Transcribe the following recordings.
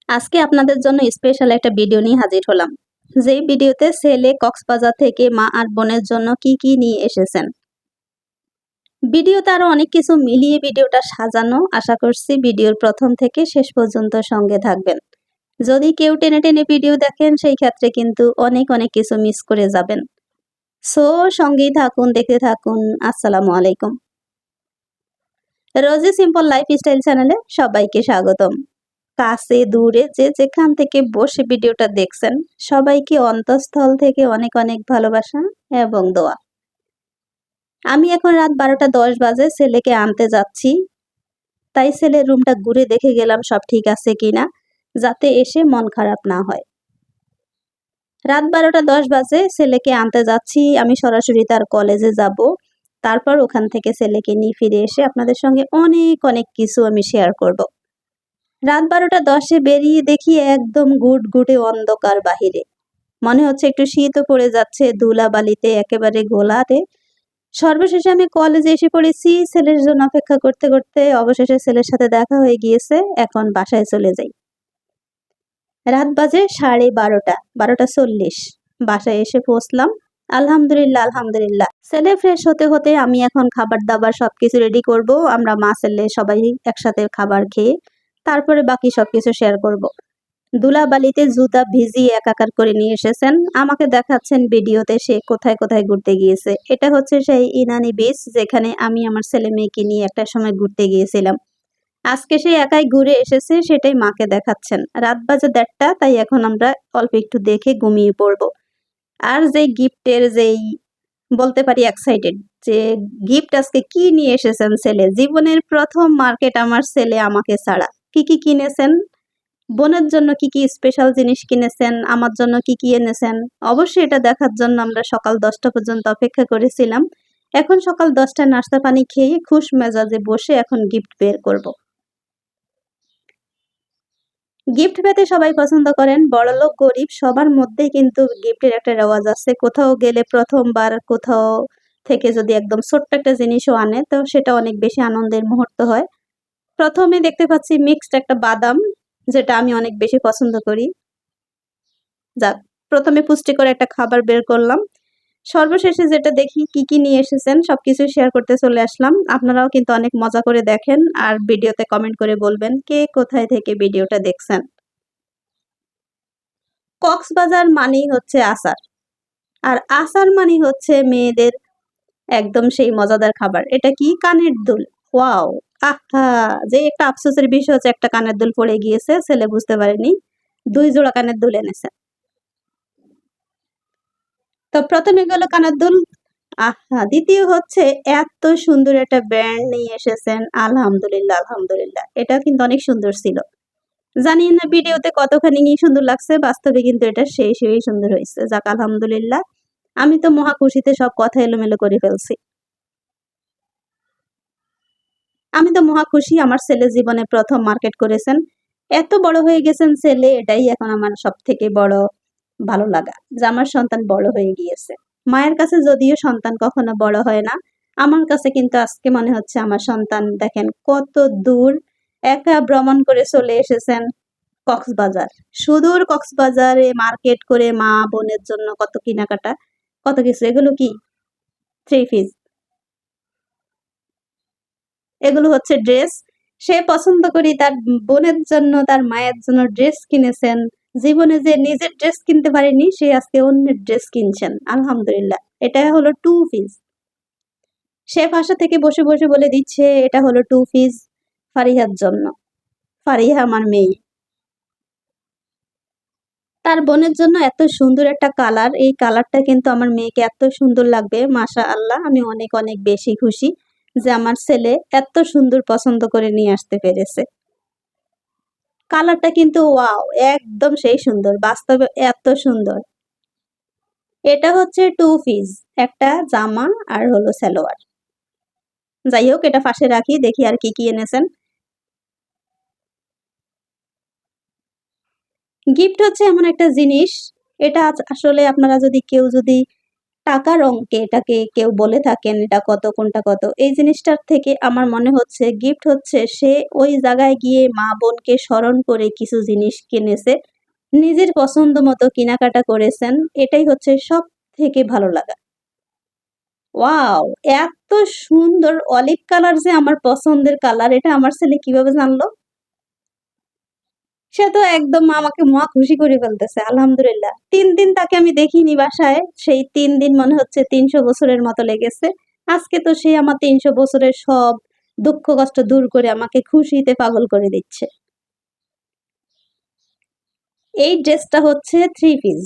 আজকে আপনাদের জন্য স্পেশাল একটা ভিডিও নিয়ে হাজির হলাম। যেই ভিডিওতে ছেলে কক্সবাজার থেকে মা আর বোনের জন্য কি কি নিয়ে এসেছেন। ভিডিওতে আরো অনেক কিছু মিলিয়ে ভিডিওটা সাজানো। আশা করছি ভিডিওর প্রথম থেকে শেষ পর্যন্ত সঙ্গে থাকবেন। যদি কেউ টেনে টেনে ভিডিও দেখেন সেই ক্ষেত্রে কিন্তু অনেক অনেক কিছু মিস করে যাবেন। সো সঙ্গেই থাকুন, দেখতে থাকুন। আসসালামু আলাইকুম। রোজি সিম্পল লাইফস্টাইল চ্যানেলে সবাইকে স্বাগতম। কাছে দূরে যে যেখান থেকে বসে ভিডিওটা দেখছেন সবাইকে অন্তঃস্থল থেকে অনেক অনেক ভালোবাসা এবং দোয়া। আমি এখন রাত 12টা 10 বাজে ছেলেকে আনতে যাচ্ছি, তাই ছেলের রুমটা ঘুরে দেখে গেলাম সব ঠিক আছে কিনা, যাতে এসে মন খারাপ না হয়। রাত 12টা 10 বাজে ছেলেকে আনতে যাচ্ছি, আমি সরাসরি তার কলেজে যাব। তারপর ওখান থেকে ছেলেকে নিয়ে ফিরে এসে আপনাদের সঙ্গে অনেক অনেক কিছু আমি শেয়ার করব। রাত 12টা 10-এ বেরিয়ে দেখি একদম গুটগুটে অন্ধকার বাহিরে। মনে হচ্ছে একটু শীতও পড়ে যাচ্ছে, ধুলাবালিতে একেবারে গোলাতে। সর্বশেষে আমি কলেজে এসে পড়েছি ছেলের জন্য অপেক্ষা করতে করতে। অবশেষে ছেলের সাথে দেখা হয়ে গিয়েছে, এখন বাসায় চলে যাই। রাত বাজে 12:30, 12:40। বাসায় এসে পৌঁছলাম। আলহামদুলিল্লাহ আলহামদুলিল্লাহ। ছেলে ফ্রেশ হতে হতে আমি এখন খাবার দাবার সবকিছু রেডি করব। আমরা মা ছেলে সবাই একসাথে খাবার খেয়ে তারপরে বাকি সবকিছু শেয়ার করব। ধুলাবালিতে জুতা ভিজিয়ে একাকার করে নিয়ে এসেছেন। আমাকে দেখাচ্ছেন ভিডিওতে সে কোথায় কোথায় ঘুরতে গিয়েছে। এটা হচ্ছে সেই ইনানি বিচ, যেখানে আমি আমার ছেলে মেয়েকে নিয়ে একটা সময় ঘুরতে গিয়েছিলাম। আজকে সে একাই ঘুরে এসেছে, সেটাই মাকে দেখাচ্ছেন। রাত বাজে 1:30, তাই এখন আমরা অল্প একটু দেখে ঘুমিয়ে পড়ব। আর যেই গিফটের যেই বলতে পারি এক্সাইটেড, যে গিফট আজকে কি নিয়ে এসেছেন ছেলে। জীবনের প্রথম মার্কেট আমার ছেলে আমাকে ছাড়া। কি কি কিনেছেন, বোনের জন্য কি কি স্পেশাল জিনিস কিনেছেন, আমার জন্য কি কি এনেছেন, অবশ্যই এটা দেখার জন্য আমরা সকাল 10টা পর্যন্ত অপেক্ষা করেছিলাম। এখন সকাল 10টায় নাস্তা পানি খেয়ে খুশ মেজাজে বসে এখন গিফট বের করব। গিফট পেতে সবাই পছন্দ করেন, বড়লোক গরিব সবার মধ্যেই কিন্তু গিফটের একটা রেওয়াজ আছে। কোথাও গেলে প্রথমবার কোথাও থেকে যদি একদম ছোট্ট একটা জিনিসও আনে, তো সেটা অনেক বেশি আনন্দের মুহূর্ত হয়। প্রথমে দেখতে পাচ্ছি মিক্সড একটা বাদাম, যেটা আমি অনেক বেশি পছন্দ করি। যাক, প্রথমে পুষ্টিকর একটা খাবার বের করলাম। সর্বশেষে যেটা দেখি কি কি নিয়ে এসেছেন সবকিছু শেয়ার করতে চলে আসলাম। আপনারাও কিন্তু অনেক মজা করে দেখেন আর ভিডিওতে কমেন্ট করে বলবেন কে কোথায় থেকে ভিডিওটা দেখছেন। কক্সবাজার মানেই হচ্ছে আচার, আর আচার মানেই হচ্ছে মেয়েদের একদম সেই মজাদার খাবার। এটা কি? কানের দুল। ওয়াও! আহা! যে একটা আফসোসের বিষয় হচ্ছে একটা কানের দুল পড়ে গিয়েছে, ছেলে বুঝতে পারেনি। 2 জোড়া কানের দুল এনেছে। তো প্রথমে গেল কানের দুল। আহা! দ্বিতীয় হচ্ছে এত সুন্দর একটা ব্র্যান্ড নিয়ে এসেছেন। আলহামদুলিল্লাহ, আলহামদুলিল্লাহ। এটা কিন্তু অনেক সুন্দর ছিল। জানি না ভিডিওতে কতখানি সুন্দর লাগছে, বাস্তবে কিন্তু এটা সেই সুন্দর হয়েছে। যাক আলহামদুলিল্লাহ। আমি তো মহা খুশিতে সব কথা এলোমেলো করে ফেলছি। আমি তো মহা খুশি, আমার ছেলে জীবনে প্রথম মার্কেট করেছেন। এত বড় হয়ে গেছেন ছেলে, এটাই এখন আমার সবথেকে বড় ভালো লাগা, যে আমার সন্তান বড় হয়ে গিয়েছে। মায়ের কাছে যদিও সন্তান কখনো বড় হয় না, আমার কাছে কিন্তু আজকে মনে হচ্ছে আমার সন্তান দেখেন কত দূর একা ভ্রমণ করে চলে এসেছেন কক্সবাজার। সুদূর কক্সবাজারে মার্কেট করে মা বোনের জন্য কত কেনাকাটা, কত কিছু। এগুলো কি? Three piece. এগুলো হচ্ছে ড্রেস। সে পছন্দ করি তার বোনের জন্য, তার মায়ের জন্য ড্রেস কিনেছেন। জীবনে যে নিজের ড্রেস কিনতে পারেনি, সে আজকে অন্যের ড্রেস কিনছেন। আলহামদুলিল্লাহ। এটা হলো 2 পিস। সে বাসা থেকে বসে বসে বলে দিচ্ছে এটা হলো 2 পিস ফারিহার জন্য। ফারিহা আমার মেয়ে। তার বোনের জন্য এত সুন্দর একটা কালার, এই কালারটা কিন্তু আমার মেয়েকে এত সুন্দর লাগবে। মাশাআল্লাহ, আমি অনেক অনেক বেশি খুশি যে আমার ছেলে এত সুন্দর পছন্দ করে নিয়ে আসতে পেরেছে। কালারটা কিন্তু ওয়াও! একদম সেই সুন্দর। বাস্তবে এত সুন্দর। এটা হচ্ছে 2 পিস। একটা জামা আর হলো সালোয়ার। যাই হোক, এটা পাশে রাখি। দেখি আর কি কি এনেছেন। গিফট হচ্ছে এমন একটা জিনিস, এটা আসলে আপনারা যদি কেউ যদি টাকার অঙ্কে এটাকে কেউ বলে থাকেন এটা কত কোনটা কত, এই জিনিসটার থেকে আমার মনে হচ্ছে গিফট হচ্ছে সে ওই জায়গায় গিয়ে মা বোনকে স্মরণ করে কিছু জিনিস কিনেছে, নিজের পছন্দ মতো কেনাকাটা করেছেন, এটাই হচ্ছে সব থেকে ভালো লাগা। ওয়াও! এত সুন্দর অলিভ কালার যে আমার পছন্দের কালার, এটা আমার ছেলে কিভাবে জানলো? সে তো একদম আমাকে মহা খুশি করে ফেলতেছে। আলহামদুলিল্লাহ। ৩ দিন তাকে আমি দেখিনি বাসায়। সেই ৩ দিন মনে হচ্ছে ৩০০ বছরের মতো লেগেছে। আজকে তো সে আমার ৩০০ বছরের সব দুঃখ কষ্ট দূর করে আমাকে খুশিতে পাগল করে দিচ্ছে। এই ড্রেসটা হচ্ছে 3 পিস।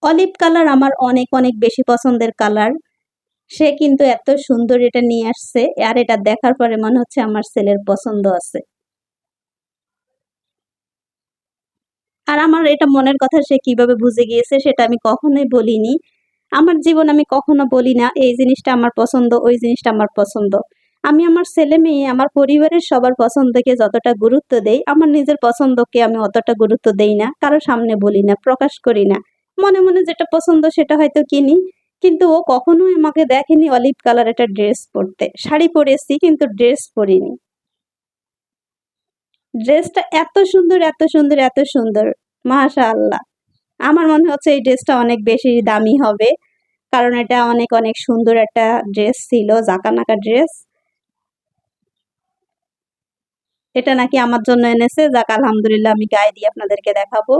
অলিভ কালার আমার অনেক, অনেক বেশি পছন্দের কালার। সে কিন্তু এত সুন্দর এটা নিয়ে আসছে। আর এটা দেখার পরে মনে হচ্ছে আমার ছেলের পছন্দ আছে। আর আমার এটা মনের কথা সে কিভাবে বুঝে গিয়েছে সেটা আমি কখনোই বলিনি। আমার জীবন আমি কখনো বলি না এই জিনিসটা আমার পছন্দ, ওই জিনিসটা আমার পছন্দ। আমি আমার ছেলে-মেয়ে, আমার পরিবারের সবার পছন্দকে যতটা গুরুত্ব দেই, আমার নিজের পছন্দকে আমি অতটা গুরুত্ব দেই না। কারো সামনে বলি না, প্রকাশ করি না। মনে, মনে যেটা পছন্দ সেটা হয়তো কিনি। কিন্তু ও কখনোই আমাকে দেখেনি অলিভ কালার একটা ড্রেস পরতে। শাড়ি পরেছি কিন্তু ড্রেস পরিনি। ড্রেসটা এত সুন্দর, এত সুন্দর, এত সুন্দর। মাশাআল্লাহ! আমার মনে হচ্ছে এই ড্রেসটা অনেক বেশি দামি হবে। কারণ এটা অনেক, অনেক সুন্দর একটা ড্রেস ছিল, জাঁকানাকা ড্রেস। এটা নাকি আমার জন্য এনেছে। যাক আলহামদুলিল্লাহ আমি গায়ে দিয়ে আপনাদেরকে দেখাবো।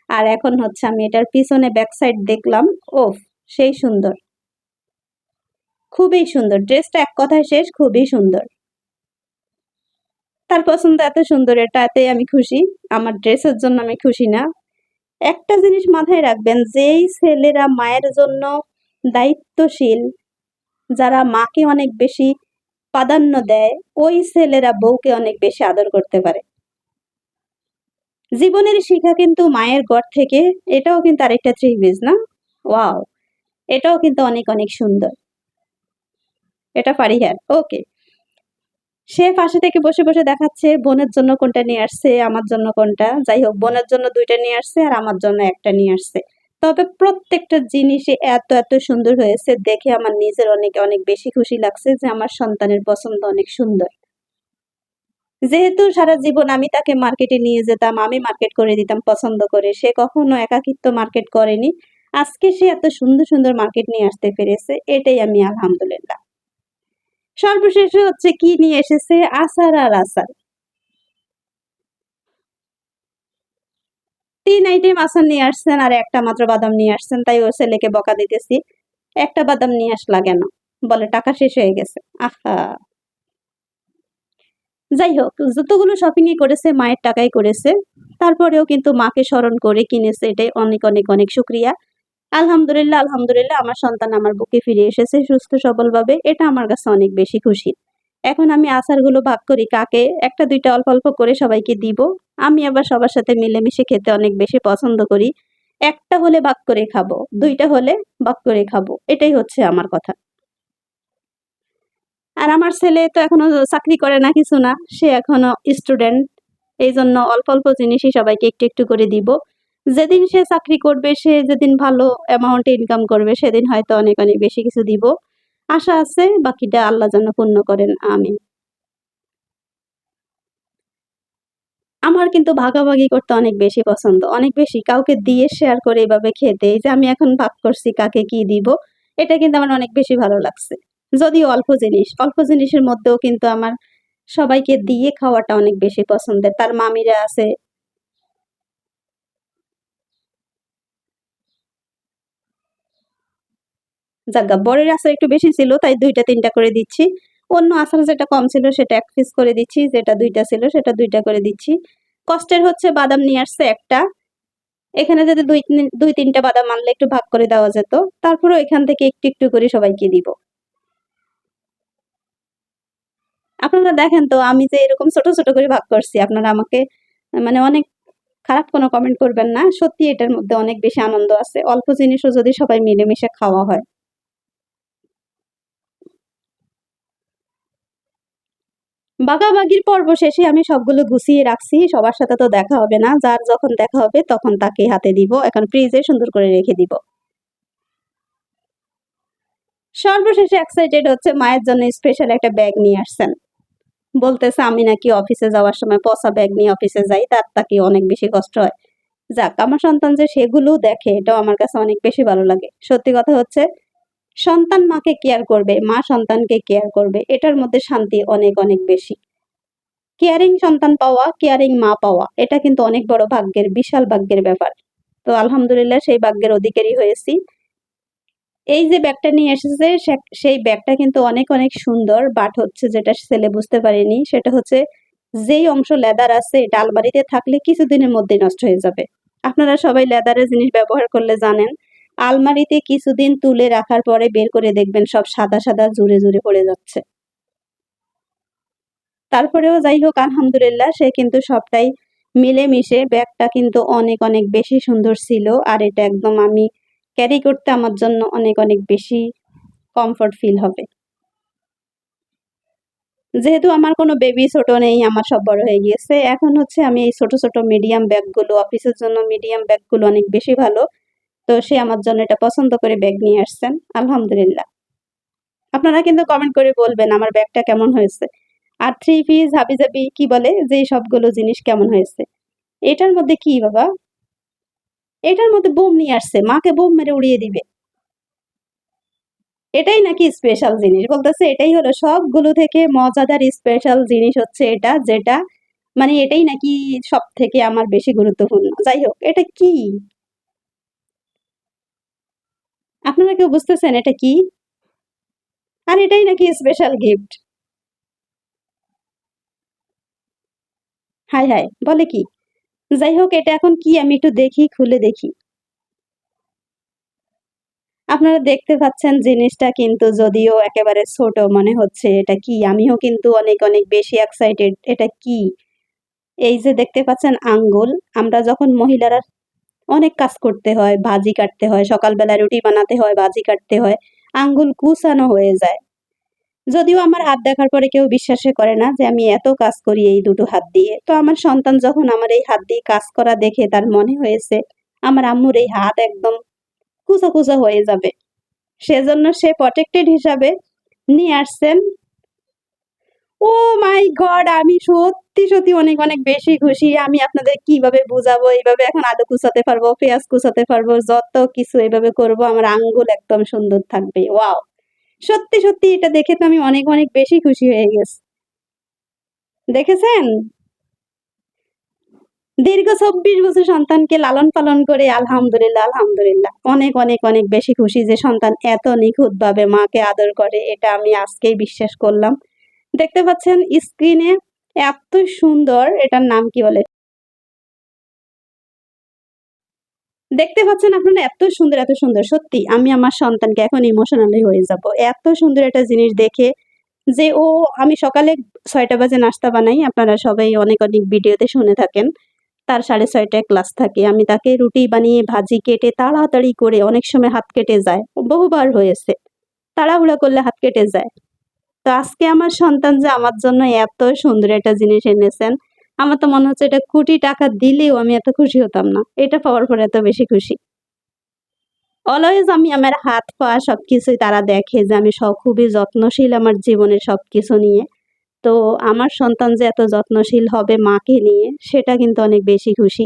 আর এখন হচ্ছে আমি এটার পিছনে ব্যাক সাইড দেখলাম। ওফ! সেই সুন্দর। খুবই সুন্দর। ড্রেসটা এক কথায় শেষ, খুবই সুন্দর। তার পছন্দ এত সুন্দর এটাতে আমি খুশি। আমার ড্রেসের জন্য আমি খুশি না। একটা জিনিস মাথায় রাখবেন, যেই ছেলেরা মায়ের জন্য দায়িত্বশীল, যারা মাকে অনেক বেশি প্রাধান্য দেয়, ওই ছেলেরা বউকে অনেক বেশি আদর করতে পারে। জীবনের শিক্ষা কিন্তু মায়ের ঘর থেকে, এটাও কিন্তু আরেকটা থ্রি পিস না? ওয়াও! এটাও কিন্তু অনেক, অনেক সুন্দর। এটা ফারিহার। ওকে। সে পাশে থেকে বসে, বসে দেখাচ্ছে বোনের জন্য কোনটা নিয়ে আসছে, আমার জন্য কোনটা। যাই হোক বোনের জন্য ২ টা নিয়ে আসছে আর আমার জন্য ১ টা নিয়ে আসছে। তবে প্রত্যেকটা জিনিসই এত, এত সুন্দর হয়েছে দেখে আমার নিজের অনেক, অনেক বেশি খুশি লাগছে যে আমার সন্তানের পছন্দ অনেক সুন্দর। যেহেতু সারা জীবন আমি তাকে মার্কেটে নিয়ে যেতাম, আমি মার্কেট করে দিতাম পছন্দ করে। সে কখনো একাকিত্ব মার্কেট করেনি। আজকে সে এত সুন্দর, সুন্দর মার্কেট নিয়ে আসতে পেরেছে। এটাই আমি আলহামদুলিল্লাহ। সর্বশেষে হচ্ছে কি নিয়ে এসেছে? আচার আর আচার। ৩ আইটেম আচার নিয়ে আসছেন আর ১ টা মাত্র বাদাম নিয়ে আসছেন। তাই ওর ছেলেকে বকা দিতেছি। ১ টা বাদাম নিয়ে আসলা কেন? বলে টাকা শেষ হয়ে গেছে। আহা! যাই হোক, যতগুলো শপিংই করেছে মায়ের টাকায় করেছে। তারপরেও কিন্তু মাকে স্মরণ করে কিনেছে, এটাই অনেক, অনেক, অনেক শুকরিয়া। আলহামদুলিল্লাহ, আলহামদুলিল্লাহ আমার সন্তান আমার বুকে ফিরে এসেছে সুস্থ সবলভাবে। এটা আমার কাছে অনেক বেশি খুশির। এখন আমি আচারগুলো ভাগ করি কাকে ১ টা ২ টা অল্প, অল্প করে সবাইকে দিব। আমি আবার সবার সাথে মিলেমিশে খেতে অনেক বেশি পছন্দ করি। ১ টা হলে ভাগ করে খাবো, ২ টা হলে ভাগ করে খাবো। এটাই হচ্ছে আমার কথা। আর আমার ছেলে তো এখনো চাকরি করে না, কিছু না। সে এখনো স্টুডেন্ট। এইজন্য অল্প, অল্প জিনিসই সবাইকে একটু, একটু করে দিব। যেদিন সে চাকরি করবে, সে যেদিন ভালো অ্যামাউন্টে ইনকাম করবে, সেদিন হয়তো অনেক, অনেক বেশি কিছু দিব। আশা আছে বাকিটা আল্লাহ যেন পূর্ণ করেন। আমিন। আমার কিন্তু ভাগাভাগি করতে অনেক বেশি পছন্দ। অনেক বেশি। কাউকে দিয়ে শেয়ার করে এভাবে খেতে, এই যে আমি এখন ভাগ করছি কাকে কি দিব, এটা কিন্তু আমার অনেক বেশি ভালো লাগছে। যদিও অল্প জিনিস, অল্প জিনিসের মধ্যেও কিন্তু আমার সবাইকে দিয়ে খাওয়াটা অনেক বেশি পছন্দের। তার মামিরা আছে। যাকগা বরের আচার একটু বেশি ছিল তাই ২ টা ৩ টা করে দিচ্ছি। অন্য আচার যেটা কম ছিল সেটা ১ পিস করে দিচ্ছি, যেটা ২ টা ছিল সেটা ২ টা করে দিচ্ছি। কষ্টের হচ্ছে বাদাম নিয়ে আসছে ১ টা। এখানে যদি ২-৩ টা বাদাম আনলে একটু ভাগ করে দেওয়া যেত। তারপরেও এখান থেকে একটু, একটু করে সবাইকে দিব। আপনারা দেখেন তো আমি যে এরকম ছোট, ছোট করে ভাগ করছি, আপনারা আমাকে মানে অনেক খারাপ কোনো কমেন্ট করবেন না। সত্যি এটার মধ্যে অনেক বেশি আনন্দ আছে। অল্প জিনিসও যদি সবাই মিলেমিশে খাওয়া হয়। ভাগাভাগির পর্ব শেষে আমি সবগুলো গুছিয়ে রাখছি। সবার সাথে তো দেখা হবে না। যার যখন দেখা হবে তখন তাকে হাতে দিব। এখন ফ্রিজে সুন্দর করে রেখে দিব। সর্বশেষে এক্সাইটেড হচ্ছে মায়ের জন্য স্পেশাল একটা ব্যাগ নিয়ে আসছেন। বলতেছে আমি নাকি অফিসে যাওয়ার সময় পচা ব্যাগ নিয়ে অফিসে যাই, তার তাকে অনেক বেশি কষ্ট হয়। যাক, আমার সন্তান যে সেগুলো দেখে এটাও আমার কাছে অনেক বেশি ভালো লাগে। সত্যি কথা হচ্ছে সন্তান মাকে কেয়ার করবে, মা সন্তানকে কেয়ার করবে, এটার মধ্যে শান্তি অনেক অনেক বেশি। কেয়ারিং সন্তান পাওয়া, কেয়ারিং মা পাওয়া, এটা কিন্তু অনেক বড় ভাগ্যের, বিশাল ভাগ্যের ব্যাপার। তো আলহামদুলিল্লাহ সেই ভাগ্যের অধিকারী হয়েছি। এই যে ব্যাগটা নিয়ে এসেছে সেই ব্যাগটা কিন্তু অনেক অনেক সুন্দর, বাট হচ্ছে যেটা ছেলে বুঝতে পারেনি সেটা হচ্ছে যেই অংশ লেদার আছে এটা আলমারিতে থাকলে কিছুদিনের মধ্যে নষ্ট হয়ে যাবে। আপনারা সবাই লেদারের জিনিস ব্যবহার করলে জানেন, আলমারিতে কিছুদিন তুলে রাখার পরে বের করে দেখবেন সব সাদা সাদা জুড়ে জুড়ে পড়ে যাচ্ছে। তারপরেও যাই হোক আলহামদুলিল্লাহ সে কিন্তু সবটাই মিলেমিশে ব্যাগটা কিন্তু অনেক অনেক বেশি সুন্দর ছিল, আর এটা একদম আমি ক্যারি করতে আমার জন্য অনেক অনেক বেশি কমফোর্ট ফিল হবে। যেহেতু আমার কোনো বেবি ছোট নেই, আমার সব বড় হয়ে গিয়েছে, এখন হচ্ছে আমি এই ছোট ছোট মিডিয়াম ব্যাগগুলো, অফিসের জন্য মিডিয়াম ব্যাগগুলো অনেক বেশি ভালো। তো সে আমার জন্য এটা পছন্দ করে ব্যাগ নিয়ে আসছেন, আলহামদুলিল্লাহ। আপনারা কিন্তু কমেন্ট করে বলবেন আমার ব্যাগটা কেমন হয়েছে, আর থ্রি পিস হাবিজাবি কি বলে যে সবগুলো জিনিস কেমন হয়েছে। এটার মধ্যে কি বাবা, এটার মধ্যে বোম নিয়ে আসছে, মাকে বোম মেরে উড়িয়ে দিবে। এটাই নাকি স্পেশাল জিনিস, বলতেছে এটাই হলো সবগুলো থেকে মজাদার স্পেশাল জিনিস হচ্ছে এটা, যেটা মানে এটাই নাকি সব থেকে আমার বেশি গুরুত্বপূর্ণ। যাই হোক, এটা কি আপনারা কেউ বুঝতেছেন এটা কি? আর এটাই নাকি স্পেশাল গিফট। হাই হাই, বলে কি? যাই হোক, এটা এখন কি আমি একটু দেখি, খুলে দেখি। আপনারা দেখতে পাচ্ছেন জিনিসটা কিন্তু যদিও একেবারে ছোট মনে হচ্ছে, এটা কি আমিও কিন্তু অনেক অনেক বেশি এক্সাইটেড। এটা কি? এই যে দেখতে পাচ্ছেন আঙ্গুল, আমরা যখন মহিলারা অনেক কাজ করতে হয়, ভাজি কাটতে হয়, সকালবেলা রুটি বানাতে হয়, ভাজি কাটতে হয়, আঙ্গুল কুঁচানো হয়ে যায়। যদিও আমার হাত দেখার পরে কেউ বিশ্বাসই করে না যে আমি এত কাজ করি এই দুটো হাত দিয়ে। তো আমার সন্তান যখন আমার এই হাত দিয়ে কাজ করা দেখে তার মনে হয়েছে আমার আম্মুর এই হাত একদম কুচা কুচা হয়ে যাবে, সেজন্য সে প্রটেক্টেড হিসাবে নিয়ে আসছেন। ও মাই গড! আমি সত্যি, সত্যি অনেক, অনেক বেশি খুশি। আমি আপনাদের কিভাবে বুঝাবো? এইভাবে এখন আলু কুচাতে পারবো, পেঁয়াজ কুচাতে পারবো, যত কিছু এভাবে করবো। আমার আঙ্গুল একদম সুন্দর থাকবে। ওয়াও! সত্যি, সত্যি এটা দেখে তো আমি অনেক, অনেক বেশি খুশি হয়ে গেছি। দেখেছেন? দীর্ঘ ২৪ বছর সন্তানকে লালন পালন করে আলহামদুলিল্লাহ, আলহামদুলিল্লাহ। অনেক, অনেক, অনেক বেশি খুশি যে সন্তান এত নিখুঁতভাবে মাকে আদর করে, এটা আমি আজকেই বিশ্বাস করলাম। দেখতে পাচ্ছেন স্ক্রিনে এত সুন্দর, এটার নাম কি বলে? দেখতে পাচ্ছেন আপনারা এত সুন্দর, এত সুন্দর। সত্যি আমি আমার সন্তানকে এখন ইমোশনালি হয়ে যাব। এত সুন্দর একটা জিনিস দেখে যে আমি সকালে ৬ঃ০০ বাজে নাস্তা বানাই। আপনারা সবাই অনেক, অনেক ভিডিওতে শুনে থাকেন। তার ৬:৩০ টায় ক্লাস থাকে। আমি তাকে রুটি বানিয়ে ভাজি কেটে তাড়াতাড়ি করে, অনেক সময় হাত কেটে যায়। বহুবার হয়েছে। তাড়াহুড়া করলে হাত কেটে যায়। তো আজকে আমার সন্তান যে আমার জন্য এত সুন্দর একটা জিনিস এনেছেন, আমার তো মনে হচ্ছে এটা কোটি টাকা দিলেও আমি এত খুশি হতাম না। এটা পাওয়ার পরে এত বেশি খুশি। অলওয়েজ আমি আমার হাত পা সবকিছুই তারা দেখে যে আমি খুবই যত্নশীল আমার জীবনের সবকিছু নিয়ে। তো আমার সন্তান যে এত যত্নশীল হবে মাকে নিয়ে, সেটা কিন্তু অনেক বেশি খুশি।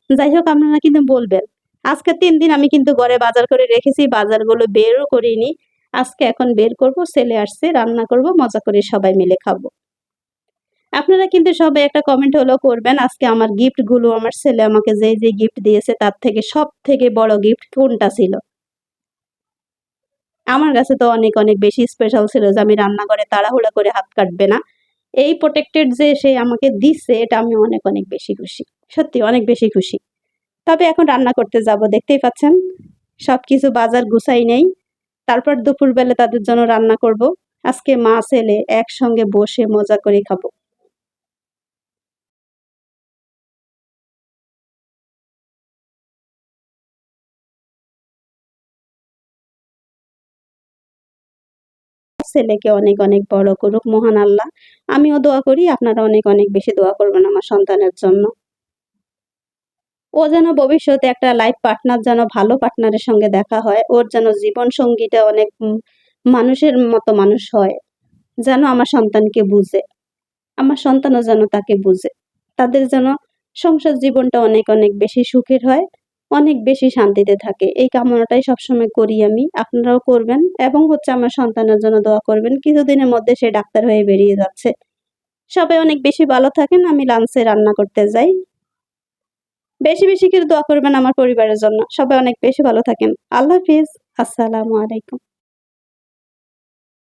যাই হোক, আপনারা কিন্তু বলবেন। আজকে ৩ দিন আমি কিন্তু ঘরে বাজার করে রেখেছি, বাজারগুলো বেরও করিনি। আজকে এখন বের করব, ছেলে আসছে, রান্না করব, মজা করে সবাই মিলে খাবো। আপনারা কিন্তু সবাই একটা কমেন্ট হলেও করবেন, আজকে আমার গিফটগুলো আমার ছেলে আমাকে যে গিফট দিয়েছে তার থেকে সবথেকে বড় গিফট কোনটা ছিল? আমার কাছে তো অনেক, অনেক বেশি স্পেশাল ছিল যে আমি রান্নাঘরে তাড়াহুড়া করে হাত কাটবে না। এই প্রটেক্টেড যে সে আমাকে দিচ্ছে এটা আমি অনেক, অনেক বেশি খুশি। সত্যি অনেক বেশি খুশি। তবে এখন রান্না করতে যাব, দেখতেই পাচ্ছেন। সবকিছু বাজার গুছাই নেই। তারপর দুপুরবেলা তাদের জন্য রান্না করব। আজকে মা ছেলে একসঙ্গে বসে মজা করে খাবো। ছেলেকে অনেক, অনেক বড় করুক মহান আল্লাহ। আমিও দোয়া করি, আপনারা অনেক, অনেক বেশি দোয়া করবেন আমার সন্তানের জন্য। ও যেন ভবিষ্যতে একটা লাইফ পার্টনার, যেন ভালো পার্টনারের সঙ্গে দেখা হয়। ওর যেন জীবন সঙ্গীটা অনেক মানুষের মতো মানুষ হয়, যেন আমার সন্তানকে বুঝে, আমার সন্তানও যেন তাকে বুঝে, তাদের যেন সংসার জীবনটা অনেক অনেক বেশি সুখের হয়, অনেক বেশি শান্তিতে থাকে। এই কামনাটাই সবসময় করি আমি, আপনারাও করবেন এবং আমার সন্তানের জন্য দোয়া করবেন। কিছুদিনের মধ্যে সে ডাক্তার হয়ে বেরিয়ে যাচ্ছে। সবাই অনেক বেশি ভালো থাকেন। আমি লাঞ্চে রান্না করতে যাই। বেশি বেশি করে দোয়া করবেন আমার পরিবারের জন্য। সবাই অনেক বেশি ভালো থাকেন। আল্লাহ হাফিজ। আসসালামু আলাইকুম।